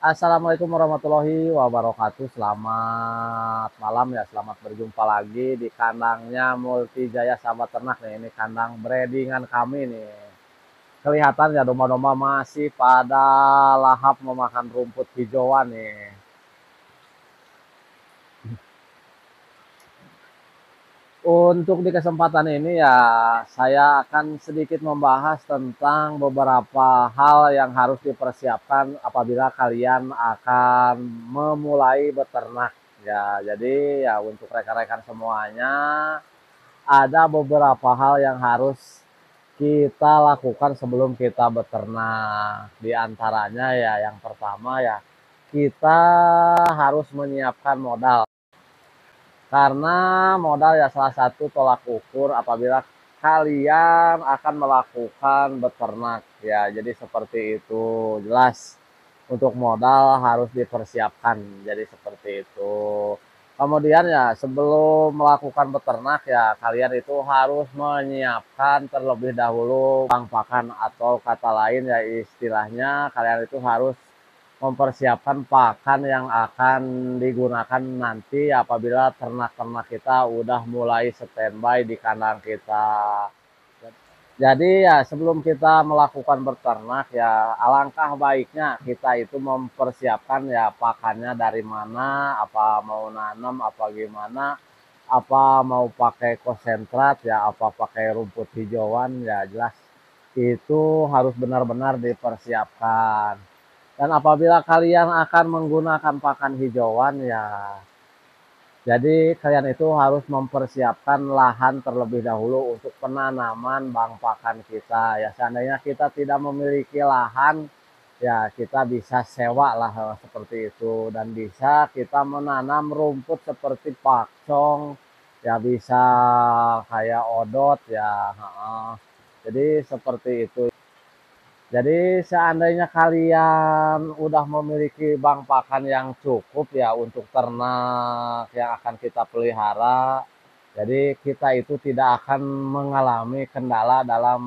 Assalamualaikum warahmatullahi wabarakatuh. Selamat malam ya, selamat berjumpa lagi di kandangnya Multijaya Sahabat Ternak nih. Ini kandang breedingan kami nih. Kelihatan ya domba-domba masih pada lahap memakan rumput hijauan nih. Untuk di kesempatan ini ya, saya akan sedikit membahas tentang beberapa hal yang harus dipersiapkan apabila kalian akan memulai beternak. Ya, jadi ya untuk rekan-rekan semuanya, ada beberapa hal yang harus kita lakukan sebelum kita beternak. Di antaranya ya, yang pertama ya, kita harus menyiapkan modal. Karena modal ya salah satu tolak ukur apabila kalian akan melakukan beternak ya. Jadi seperti itu, jelas untuk modal harus dipersiapkan. Jadi seperti itu. Kemudian ya sebelum melakukan beternak ya kalian itu harus menyiapkan terlebih dahulu bang pakan, atau kata lain ya istilahnya kalian itu harus mempersiapkan pakan yang akan digunakan nanti apabila ternak-ternak kita udah mulai standby di kandang kita. Jadi ya sebelum kita melakukan beternak ya alangkah baiknya kita itu mempersiapkan ya pakannya dari mana, apa mau nanam, apa gimana, apa mau pakai konsentrat ya, apa pakai rumput hijauan ya, jelas itu harus benar-benar dipersiapkan. Dan apabila kalian akan menggunakan pakan hijauan ya, jadi kalian itu harus mempersiapkan lahan terlebih dahulu untuk penanaman bang pakan kita. Ya seandainya kita tidak memiliki lahan, ya kita bisa sewa lah seperti itu. Dan bisa kita menanam rumput seperti pakcong, ya bisa kayak odot ya. Jadi seperti itu. Jadi seandainya kalian udah memiliki bank pakan yang cukup ya untuk ternak yang akan kita pelihara, jadi kita itu tidak akan mengalami kendala dalam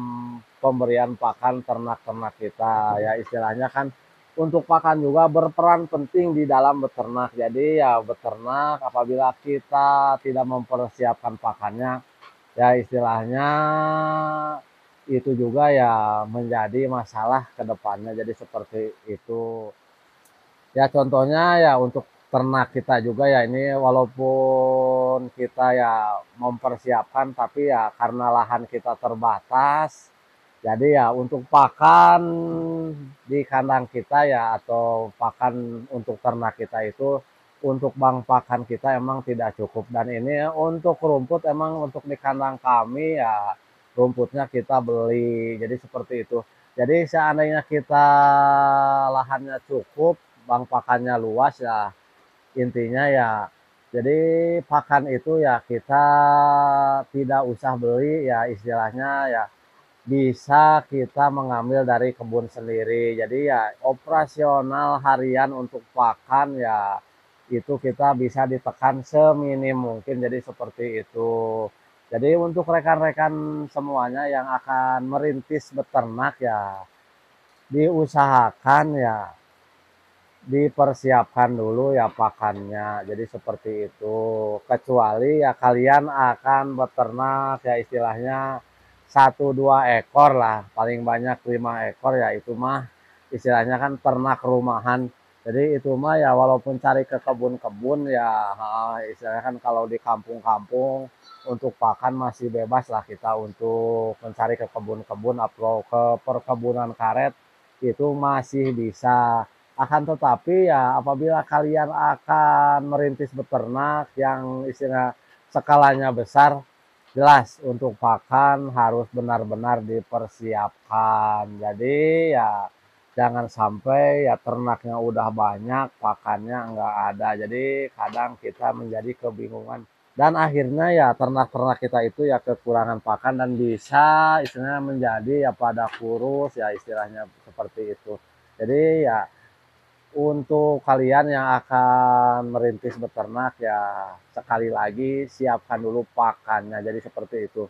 pemberian pakan ternak-ternak kita. Ya istilahnya kan untuk pakan juga berperan penting di dalam beternak. Jadi ya beternak apabila kita tidak mempersiapkan pakannya, ya istilahnya itu juga ya menjadi masalah ke depannya. Jadi seperti itu. Ya contohnya ya untuk ternak kita juga ya ini walaupun kita ya mempersiapkan tapi ya karena lahan kita terbatas. Jadi ya untuk pakan di kandang kita ya atau pakan untuk ternak kita itu untuk bank pakan kita emang tidak cukup, dan ini untuk rumput emang untuk di kandang kami ya rumputnya kita beli. Jadi seperti itu. Jadi seandainya kita lahannya cukup, bank pakannya luas ya intinya ya. Jadi pakan itu ya kita tidak usah beli ya istilahnya ya bisa kita mengambil dari kebun sendiri. Jadi ya operasional harian untuk pakan ya itu kita bisa ditekan seminim mungkin. Jadi seperti itu. Jadi untuk rekan-rekan semuanya yang akan merintis beternak ya diusahakan ya dipersiapkan dulu ya pakannya. Jadi seperti itu. Kecuali ya kalian akan beternak ya istilahnya 1-2 ekor lah, paling banyak 5 ekor ya itu mah istilahnya kan ternak rumahan. Jadi itu mah ya walaupun cari ke kebun-kebun ya istilahnya kan kalau di kampung-kampung untuk pakan masih bebas lah kita untuk mencari ke kebun-kebun atau ke perkebunan karet itu masih bisa. Akan tetapi ya apabila kalian akan merintis beternak yang istilah skalanya besar, jelas untuk pakan harus benar-benar dipersiapkan. Jadi ya jangan sampai ya ternaknya udah banyak, pakannya nggak ada. Jadi kadang kita menjadi kebingungan. Dan akhirnya ya ternak-ternak kita itu ya kekurangan pakan dan bisa istilahnya menjadi ya pada kurus ya istilahnya seperti itu. Jadi ya untuk kalian yang akan merintis beternak ya sekali lagi siapkan dulu pakannya. Jadi seperti itu.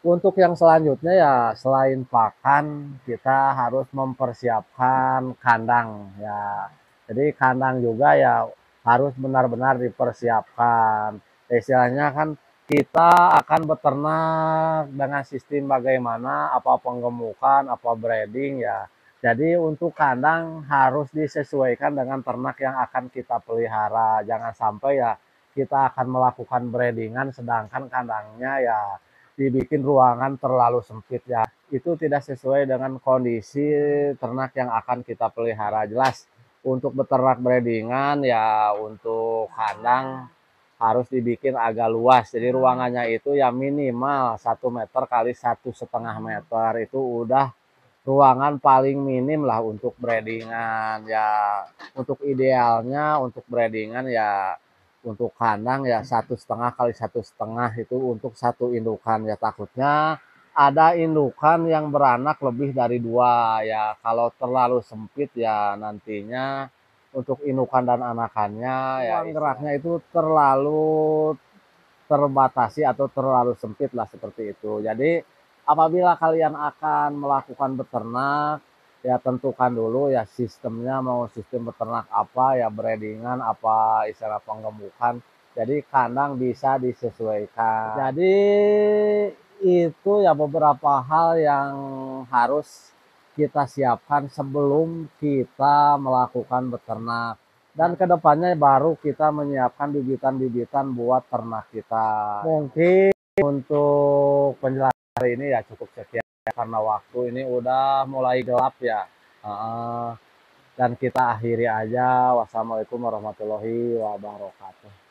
Untuk yang selanjutnya ya selain pakan, kita harus mempersiapkan kandang ya. Jadi kandang juga ya harus benar-benar dipersiapkan. Istilahnya kan kita akan beternak dengan sistem bagaimana, apa penggemukan, apa breeding ya. Jadi untuk kandang harus disesuaikan dengan ternak yang akan kita pelihara. Jangan sampai ya kita akan melakukan breedingan sedangkan kandangnya ya dibikin ruangan terlalu sempit ya. Itu tidak sesuai dengan kondisi ternak yang akan kita pelihara. Jelas untuk beternak breedingan ya untuk kandang harus dibikin agak luas. Jadi ruangannya itu ya minimal 1 meter kali 1,5 meter. Itu udah ruangan paling minim lah untuk breedingan ya. Untuk idealnya untuk breedingan ya untuk kandang ya 1,5 kali 1,5 itu untuk satu indukan ya, takutnya ada indukan yang beranak lebih dari 2 ya. Kalau terlalu sempit ya nantinya untuk indukan dan anakannya ya ruang geraknya itu terlalu terbatasi atau terlalu sempit lah seperti itu. Jadi apabila kalian akan melakukan beternak ya tentukan dulu ya sistemnya, mau sistem beternak apa ya, breedingan apa, istilah penggemukan. Jadi kandang bisa disesuaikan. Jadi itu ya beberapa hal yang harus kita siapkan sebelum kita melakukan beternak. Dan kedepannya baru kita menyiapkan bibitan-bibitan buat ternak kita. Mungkin untuk penjelasan hari ini ya cukup sekian karena waktu ini udah mulai gelap ya. Dan kita akhiri aja. Wassalamualaikum warahmatullahi wabarakatuh.